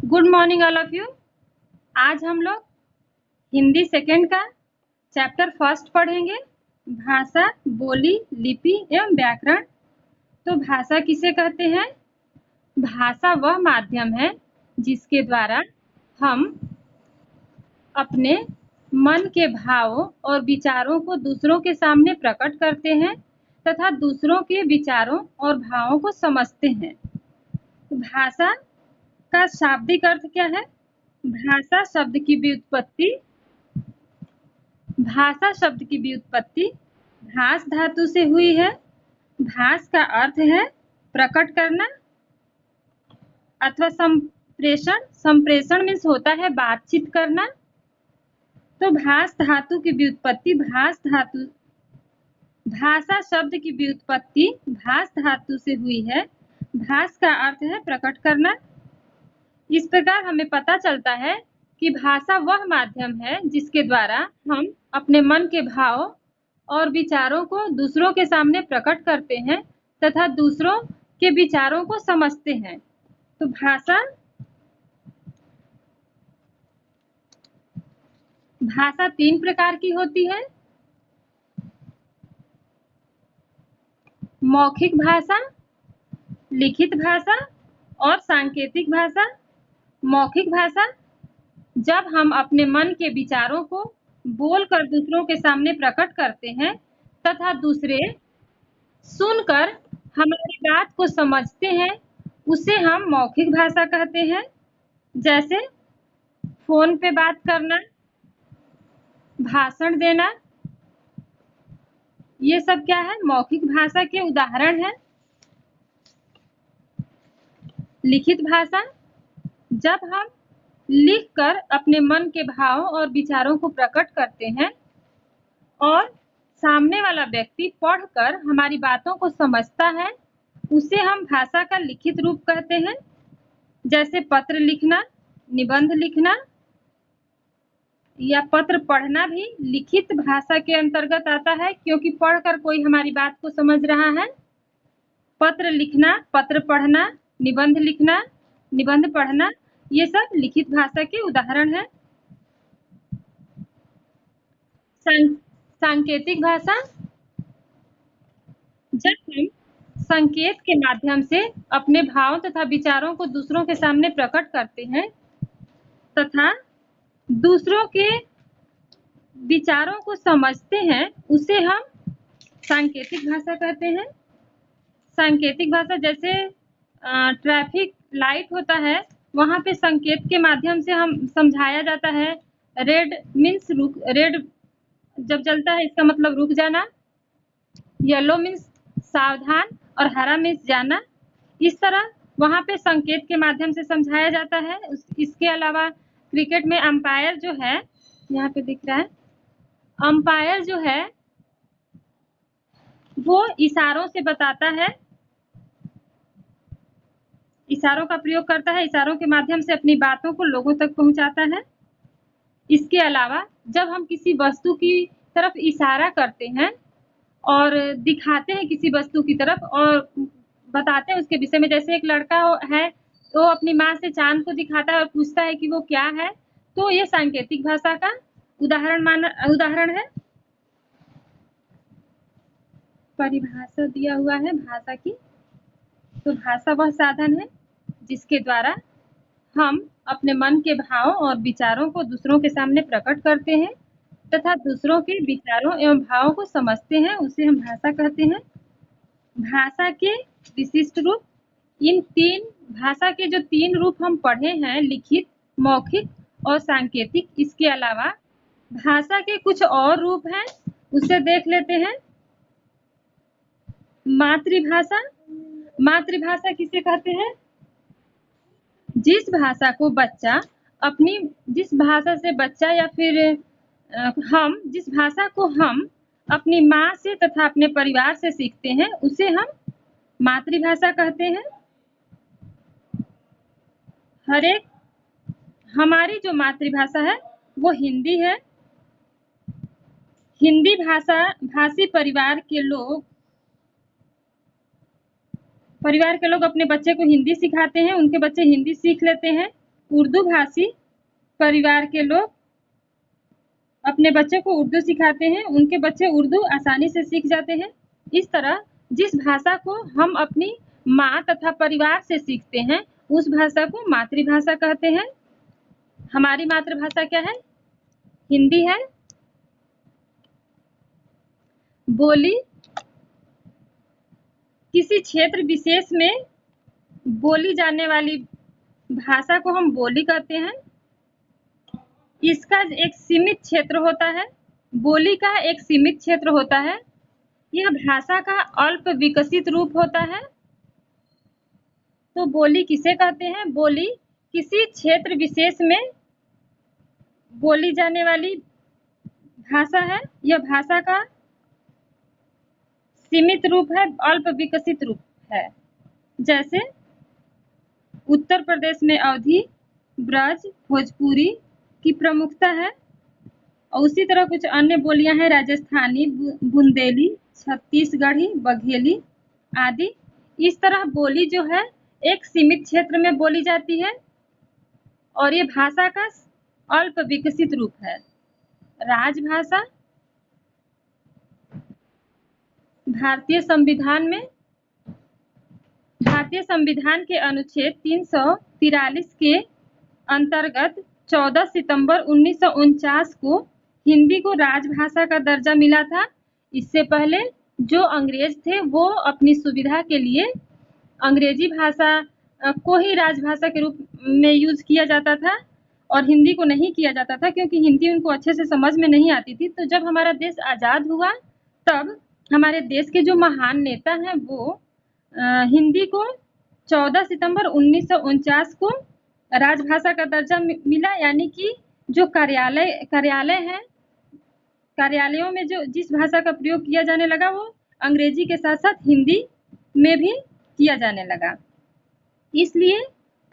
Good morning all of you. आज हम लोग हिंदी सेकेंड का चैप्टर फर्स्ट पढ़ेंगे, भाषा, बोली, लिपि एवं व्याकरण। तो भाषा किसे कहते हैं? भाषा वह माध्यम है जिसके द्वारा हम अपने मन के भावों और विचारों को दूसरों के सामने प्रकट करते हैं तथा दूसरों के विचारों और भावों को समझते हैं। भाषा का शाब्दिक अर्थ क्या है? भाषा शब्द की व्युत्पत्ति भास धातु से हुई है। भास का अर्थ है प्रकट करना अथवा संप्रेषण। संप्रेषण मीन्स होता है बातचीत करना। तो भास धातु की व्युत्पत्ति भाषा शब्द की व्युत्पत्ति भास धातु से हुई है। भास का अर्थ है प्रकट करना। इस प्रकार हमें पता चलता है कि भाषा वह माध्यम है जिसके द्वारा हम अपने मन के भाव और विचारों को दूसरों के सामने प्रकट करते हैं तथा दूसरों के विचारों को समझते हैं। तो भाषा 3 प्रकार की होती है। मौखिक भाषा, लिखित भाषा और सांकेतिक भाषा। मौखिक भाषा जब हम अपने मन के विचारों को बोलकर दूसरों के सामने प्रकट करते हैं तथा दूसरे सुनकर हमारी बात को समझते हैं, उसे हम मौखिक भाषा कहते हैं। जैसे फोन पे बात करना, भाषण देना, ये सब क्या है? मौखिक भाषा के उदाहरण है। लिखित भाषा जब हम लिखकर अपने मन के भाव और विचारों को प्रकट करते हैं और सामने वाला व्यक्ति पढ़कर हमारी बातों को समझता है, उसे हम भाषा का लिखित रूप कहते हैं। जैसे पत्र लिखना, निबंध लिखना या पत्र पढ़ना भी लिखित भाषा के अंतर्गत आता है, क्योंकि पढ़कर कोई हमारी बात को समझ रहा है। पत्र लिखना, पत्र पढ़ना, निबंध लिखना, निबंध पढ़ना, ये सब लिखित भाषा के उदाहरण हैं। सांकेतिक भाषा जब हम संकेत के माध्यम से अपने भाव तथा विचारों को दूसरों के सामने प्रकट करते हैं तथा दूसरों के विचारों को समझते हैं, उसे हम सांकेतिक भाषा कहते हैं। सांकेतिक भाषा जैसे ट्रैफिक लाइट होता है, वहाँ पे संकेत के माध्यम से हम समझाया जाता है। रेड मीन्स रुक, रेड जब जलता है इसका मतलब रुक जाना, येलो मीन्स सावधान और हरा मीन्स जाना। इस तरह वहाँ पे संकेत के माध्यम से समझाया जाता है। इसके अलावा क्रिकेट में अंपायर जो है, यहाँ पे दिख रहा है, अंपायर जो है वो इशारों से बताता है, इशारों का प्रयोग करता है, इशारों के माध्यम से अपनी बातों को लोगों तक पहुंचाता है। इसके अलावा जब हम किसी वस्तु की तरफ इशारा करते हैं और दिखाते हैं किसी वस्तु की तरफ और बताते हैं उसके विषय में, जैसे एक लड़का है तो अपनी माँ से चांद को दिखाता है और पूछता है कि वो क्या है, तो ये सांकेतिक भाषा का उदाहरण है। परिभाषा दिया हुआ है भाषा की। तो भाषा वह साधन है जिसके द्वारा हम अपने मन के भाव और विचारों को दूसरों के सामने प्रकट करते हैं तथा दूसरों के विचारों एवं भावों को समझते हैं, उसे हम भाषा कहते हैं। भाषा के विशिष्ट रूप, इन 3 भाषा के जो 3 रूप हम पढ़े हैं, लिखित, मौखिक और सांकेतिक, इसके अलावा भाषा के कुछ और रूप हैं, उसे देख लेते हैं। मातृभाषा। मातृभाषा किसे कहते हैं? जिस भाषा से बच्चा या फिर जिस भाषा को हम अपनी माँ से तथा अपने परिवार से सीखते हैं, उसे हम मातृभाषा कहते हैं। हमारी जो मातृभाषा है वो हिंदी है। हिंदी भाषी परिवार के लोग अपने बच्चे को हिंदी सिखाते हैं, उनके बच्चे हिंदी सीख लेते हैं। उर्दू भाषी परिवार के लोग अपने बच्चे को उर्दू सिखाते हैं, उनके बच्चे उर्दू आसानी से सीख जाते हैं। इस तरह जिस भाषा को हम अपनी माँ तथा परिवार से सीखते हैं, उस भाषा को मातृभाषा कहते हैं। हमारी मातृभाषा क्या है? हिंदी है। बोली किसी क्षेत्र विशेष में बोली जाने वाली भाषा को हम बोली कहते हैं। इसका एक सीमित क्षेत्र होता है। बोली का एक सीमित क्षेत्र होता है। यह भाषा का अल्प विकसित रूप होता है। तो बोली किसे कहते हैं? बोली किसी क्षेत्र विशेष में बोली जाने वाली भाषा है। यह भाषा का सीमित रूप है, अल्प विकसित रूप है। जैसे उत्तर प्रदेश में अवधी, ब्रज, भोजपुरी की प्रमुखता है। और उसी तरह कुछ अन्य बोलियां हैं, राजस्थानी, बुंदेली, छत्तीसगढ़ी, बघेली आदि। इस तरह बोली जो है एक सीमित क्षेत्र में बोली जाती है और ये भाषा का अल्प विकसित रूप है। राजभाषा भारतीय संविधान के अनुच्छेद 343 के अंतर्गत 14 सितंबर 1949 को हिंदी को राजभाषा का दर्जा मिला था। इससे पहले जो अंग्रेज थे वो अपनी सुविधा के लिए अंग्रेजी भाषा को ही राजभाषा के रूप में यूज किया जाता था और हिंदी को नहीं किया जाता था, क्योंकि हिंदी उनको अच्छे से समझ में नहीं आती थी। तो जब हमारा देश आज़ाद हुआ तब हमारे देश के जो महान नेता हैं वो हिंदी को 14 सितंबर 1949 को राजभाषा का दर्जा मिला, यानी कि जो कार्यालय हैं, कार्यालयों में जो जिस भाषा का प्रयोग किया जाने लगा वो अंग्रेजी के साथ साथ हिंदी में भी किया जाने लगा। इसलिए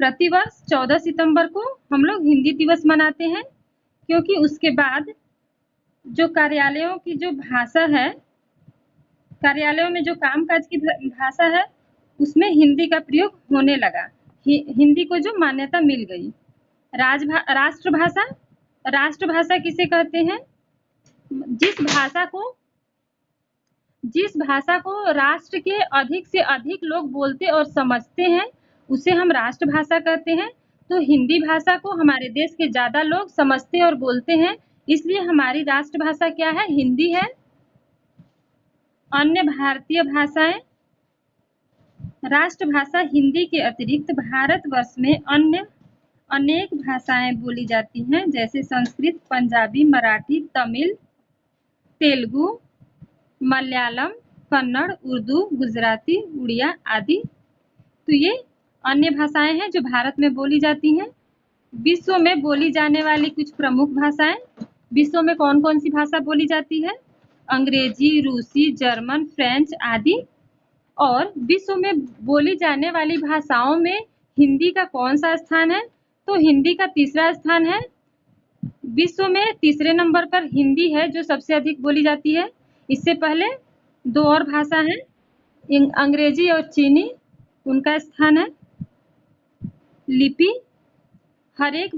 प्रतिवर्ष 14 सितंबर को हम लोग हिंदी दिवस मनाते हैं, क्योंकि उसके बाद जो कार्यालयों की जो भाषा है, कार्यालयों में जो कामकाज की भाषा है उसमें हिंदी का प्रयोग होने लगा। हिंदी को जो मान्यता मिल गई। राष्ट्रभाषा किसे कहते हैं? जिस भाषा को राष्ट्र के अधिक से अधिक लोग बोलते और समझते हैं उसे हम राष्ट्रभाषा कहते हैं। तो हिंदी भाषा को हमारे देश के ज़्यादा लोग समझते और बोलते हैं, इसलिए हमारी राष्ट्रभाषा क्या है? हिंदी है। अन्य भारतीय भाषाएं। राष्ट्रभाषा हिंदी के अतिरिक्त भारतवर्ष में अन्य अनेक भाषाएं बोली जाती हैं, जैसे संस्कृत, पंजाबी, मराठी, तमिल, तेलुगु, मलयालम, कन्नड़, उर्दू, गुजराती, उड़िया आदि। तो ये अन्य भाषाएं हैं जो भारत में बोली जाती हैं। विश्व में बोली जाने वाली कुछ प्रमुख भाषाएं। विश्व में कौन कौन सी भाषा बोली जाती है? अंग्रेजी, रूसी, जर्मन, फ्रेंच आदि। और विश्व में बोली जाने वाली भाषाओं में हिंदी का कौन सा स्थान है? तो हिंदी का तीसरा स्थान है। विश्व में तीसरे नंबर पर हिंदी है जो सबसे अधिक बोली जाती है। इससे पहले दो और भाषा हैं, अंग्रेजी और चीनी, उनका स्थान है। लिपि हर एक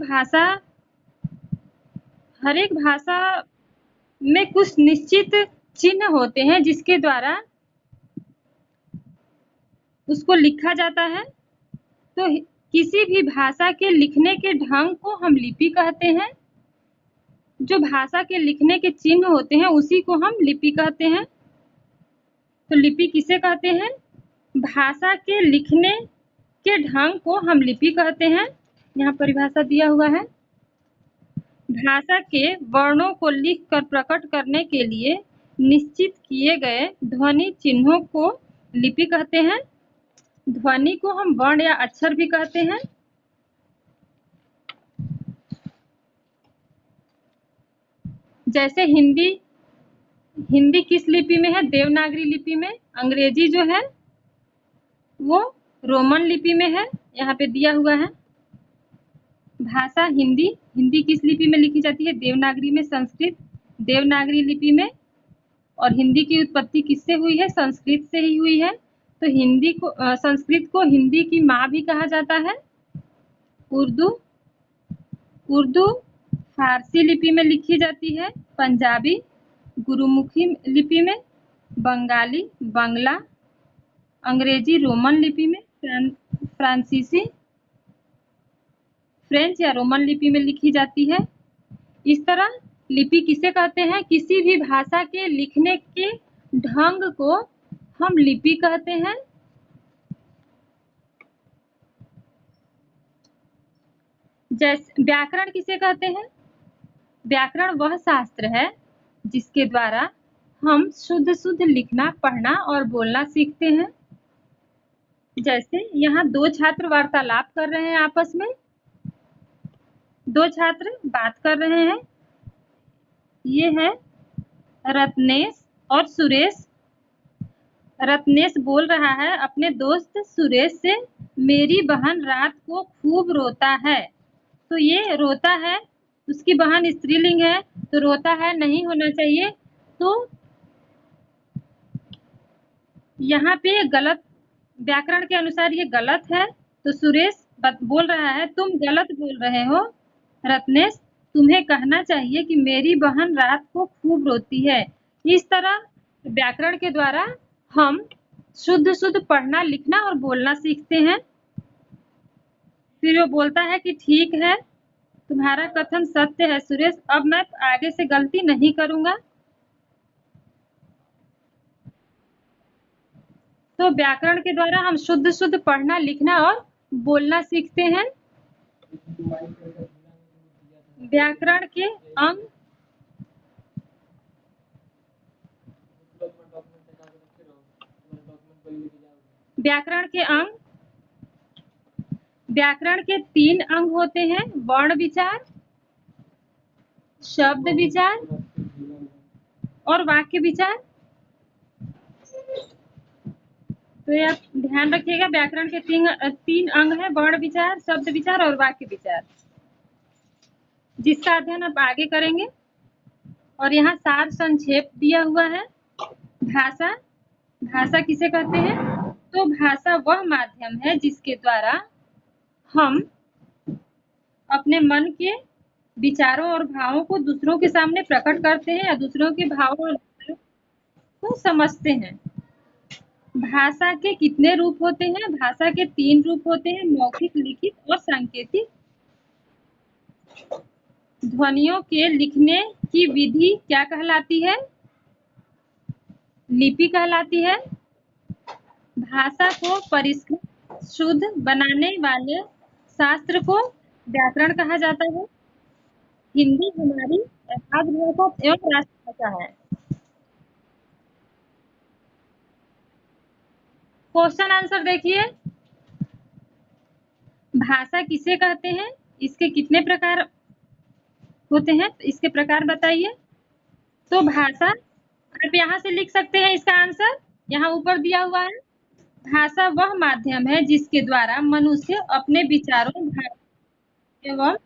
भाषा में कुछ निश्चित चिन्ह होते हैं जिसके द्वारा उसको लिखा जाता है। तो किसी भी भाषा के लिखने के ढंग को हम लिपि कहते हैं। जो भाषा के लिखने के चिन्ह होते हैं उसी को हम लिपि कहते हैं। तो लिपि किसे कहते हैं? भाषा के लिखने के ढंग को हम लिपि कहते हैं। यहाँ परिभाषा दिया हुआ है। भाषा के वर्णों को लिखकर प्रकट करने के लिए निश्चित किए गए ध्वनि चिन्हों को लिपि कहते हैं। ध्वनि को हम वर्ण या अक्षर भी कहते हैं। जैसे हिंदी किस लिपि में है? देवनागरी लिपि में। अंग्रेजी जो है वो रोमन लिपि में है, यहाँ पे दिया हुआ है। भाषा हिंदी किस लिपि में लिखी जाती है? देवनागरी में। संस्कृत देवनागरी लिपि में। और हिंदी की उत्पत्ति किससे हुई है? संस्कृत से ही हुई है। तो संस्कृत को हिंदी की माँ भी कहा जाता है। उर्दू उर्दू फारसी लिपि में लिखी जाती है, पंजाबी गुरुमुखी लिपि में, बंगाली बांग्ला, अंग्रेजी रोमन लिपि में, फ्रांसीसी फ्रेंच या रोमन लिपि में लिखी जाती है। इस तरह लिपि किसे कहते हैं? किसी भी भाषा के लिखने के ढंग को हम लिपि कहते हैं। जैसे व्याकरण किसे कहते हैं? व्याकरण वह शास्त्र है जिसके द्वारा हम शुद्ध लिखना, पढ़ना और बोलना सीखते हैं। जैसे यहाँ दो छात्र वार्तालाप कर रहे हैं आपस में, दो छात्र बात कर रहे हैं। ये है रत्नेश और सुरेश। रत्नेश बोल रहा है अपने दोस्त सुरेश से, मेरी बहन रात को खूब रोता है। तो ये रोता है, उसकी बहन स्त्रीलिंग है, तो रोता है नहीं होना चाहिए। तो यहाँ पे गलत, व्याकरण के अनुसार ये गलत है। तो सुरेश बोल रहा है तुम गलत बोल रहे हो रत्नेश, तुम्हें कहना चाहिए कि मेरी बहन रात को खूब रोती है। इस तरह व्याकरण के द्वारा हम शुद्ध पढ़ना, लिखना और बोलना सीखते हैं। फिर वो बोलता है कि ठीक है, तुम्हारा कथन सत्य है सुरेश, अब मैं आगे से गलती नहीं करूंगा। तो व्याकरण के द्वारा हम शुद्ध पढ़ना, लिखना और बोलना सीखते हैं। व्याकरण के अंग, व्याकरण के अंग, व्याकरण के 3 अंग होते हैं, वर्ण विचार, शब्द विचार और वाक्य विचार। तो ये आप ध्यान रखिएगा, व्याकरण के 3 अंग हैं, वर्ण विचार, शब्द विचार और वाक्य विचार, जिसका अध्ययन आप आगे करेंगे। और यहाँ सार संक्षेप दिया हुआ है। भाषा, भाषा किसे कहते हैं? तो भाषा वह माध्यम है जिसके द्वारा हम अपने मन के विचारों और भावों को दूसरों के सामने प्रकट करते हैं या दूसरों के भावों को समझते हैं। भाषा के कितने रूप होते हैं? भाषा के 3 रूप होते हैं, मौखिक, लिखित और सांकेतिक। ध्वनियों के लिखने की विधि क्या कहलाती है? लिपि कहलाती है। भाषा को परिष्कृत, शुद्ध बनाने वाले शास्त्र को व्याकरण कहा जाता है। हिंदी हमारी मातृभाषा एवं राष्ट्रभाषा है। क्वेश्चन आंसर देखिए, भाषा किसे कहते हैं? इसके कितने प्रकार होते हैं? तो इसके प्रकार बताइए। तो भाषा, आप यहाँ से लिख सकते हैं इसका आंसर, यहाँ ऊपर दिया हुआ है। भाषा वह माध्यम है जिसके द्वारा मनुष्य अपने विचारों, भावों एवं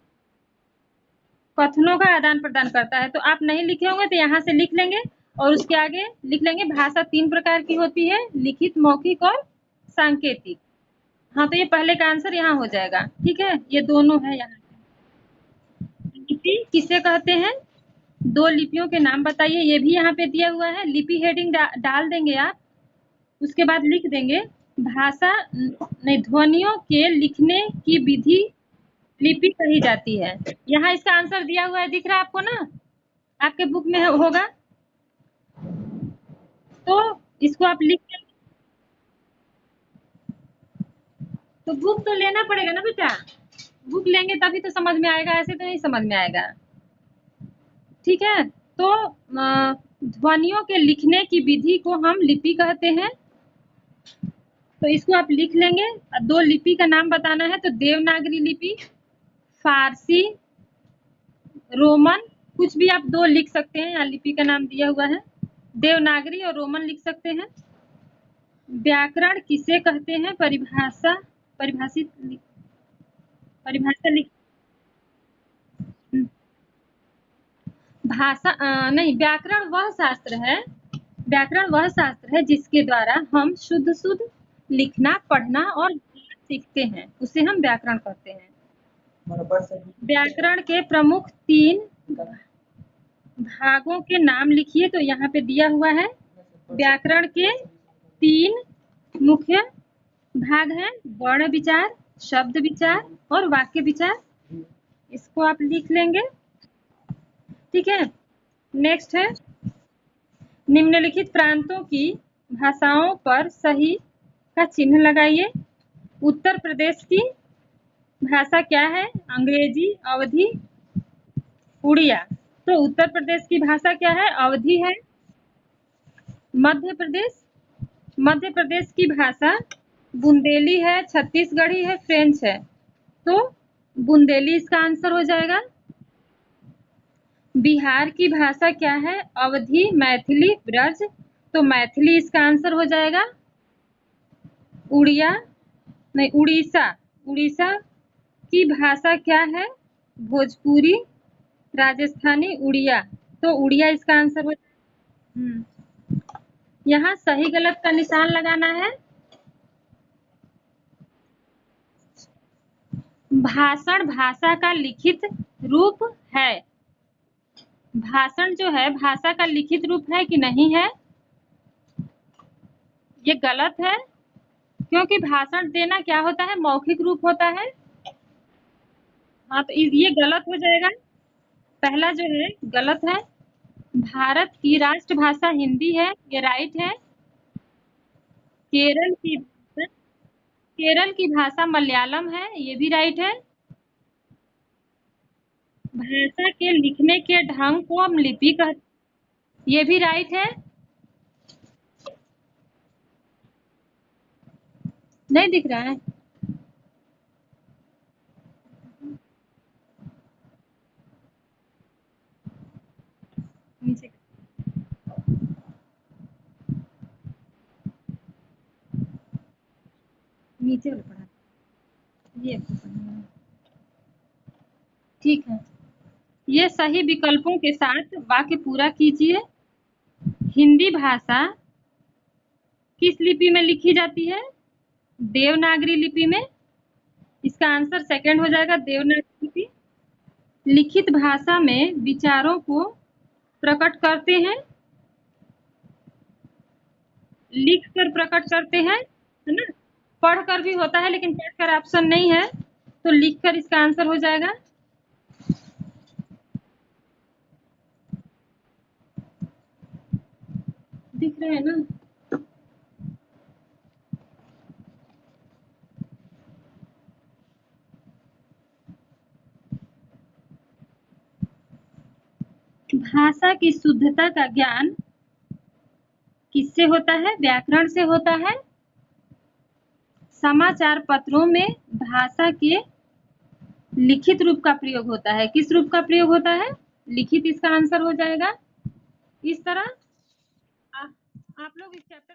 कथनों का आदान प्रदान करता है। तो आप नहीं लिखे होंगे तो यहाँ से लिख लेंगे और उसके आगे लिख लेंगे भाषा 3 प्रकार की होती है, लिखित, मौखिक और सांकेतिक। हाँ, तो ये पहले का आंसर यहाँ हो जाएगा। ठीक है, ये दोनों है यहाँ। लिपि किसे कहते हैं? 2 लिपियों के नाम बताइए, ये भी यहाँ पे दिया हुआ है। लिपि हेडिंग डाल देंगे आप, उसके बाद लिख देंगे भाषा नहीं, ध्वनियों के लिखने की विधि लिपि कही जाती है। यहाँ इसका आंसर दिया हुआ है, दिख रहा है आपको ना, आपके बुक में होगा। तो इसको आप लिख, तो बुक तो लेना पड़ेगा ना बेटा, बुक लेंगे तभी तो समझ में आएगा, ऐसे तो नहीं समझ में आएगा। ठीक है, तो ध्वनियों के लिखने की विधि को हम लिपि कहते हैं। तो इसको आप लिख लेंगे। 2 लिपि का नाम बताना है, तो देवनागरी लिपि, फारसी, रोमन, कुछ भी आप 2 लिख सकते हैं, यहाँ लिपि का नाम दिया हुआ है, देवनागरी और रोमन लिख सकते हैं। व्याकरण किसे कहते हैं? परिभाषा लिख, भाषा नहीं, व्याकरण वह शास्त्र है, व्याकरण वह शास्त्र है जिसके द्वारा हम शुद्ध लिखना, पढ़ना और सीखते हैं, उसे हम व्याकरण कहते हैं। व्याकरण के प्रमुख 3 भागों के नाम लिखिए। तो यहाँ पे दिया हुआ है व्याकरण के 3 मुख्य भाग हैं, वर्ण विचार, शब्द विचार और वाक्य विचार। इसको आप लिख लेंगे, ठीक है। नेक्स्ट है, निम्नलिखित प्रांतों की भाषाओं पर सही का चिन्ह लगाइए। उत्तर प्रदेश की भाषा क्या है? अंग्रेजी, अवधी, उड़िया। तो उत्तर प्रदेश की भाषा क्या है? अवधी है। मध्य प्रदेश की भाषा बुंदेली है, छत्तीसगढ़ी है, फ्रेंच है। तो बुंदेली इसका आंसर हो जाएगा। बिहार की भाषा क्या है? अवधी, मैथिली, ब्रज। तो मैथिली इसका आंसर हो जाएगा। उड़ीसा की भाषा क्या है? भोजपुरी, राजस्थानी, उड़िया। तो उड़िया इसका आंसर हो जाएगा। यहाँ सही गलत का निशान लगाना है। भाषण भाषा का लिखित रूप है। भाषण जो है भाषा का लिखित रूप है कि नहीं है? ये गलत है, क्योंकि भाषण देना क्या होता है? मौखिक रूप होता है। हाँ, तो ये गलत हो जाएगा। पहला जो है गलत है। भारत की राष्ट्रभाषा हिंदी है, ये राइट है। केरल की भाषा मलयालम है, ये भी राइट है। भाषा के लिखने के ढंग को हम लिपि कहते, ये भी राइट है। नहीं दिख रहा है? नीचे नीचे वाला पढ़ा, ये आपको पढ़ना है। ठीक है, ये सही विकल्पों के साथ वाक्य पूरा कीजिए। हिंदी भाषा किस लिपि में लिखी जाती है? देवनागरी लिपि में। इसका आंसर सेकंड हो जाएगा, देवनागरी लिपि। लिखित भाषा में विचारों को प्रकट करते हैं, लिख कर प्रकट करते हैं, है ना। पढ़कर भी होता है, लेकिन पढ़कर ऑप्शन नहीं है, तो लिखकर इसका आंसर हो जाएगा। दिख रहे हैं ना? भाषा की शुद्धता का ज्ञान किससे होता है? व्याकरण से होता है। समाचार पत्रों में भाषा के लिखित रूप का प्रयोग होता है। किस रूप का प्रयोग होता है? लिखित इसका आंसर हो जाएगा। इस तरह आप लोग इस चैप्टर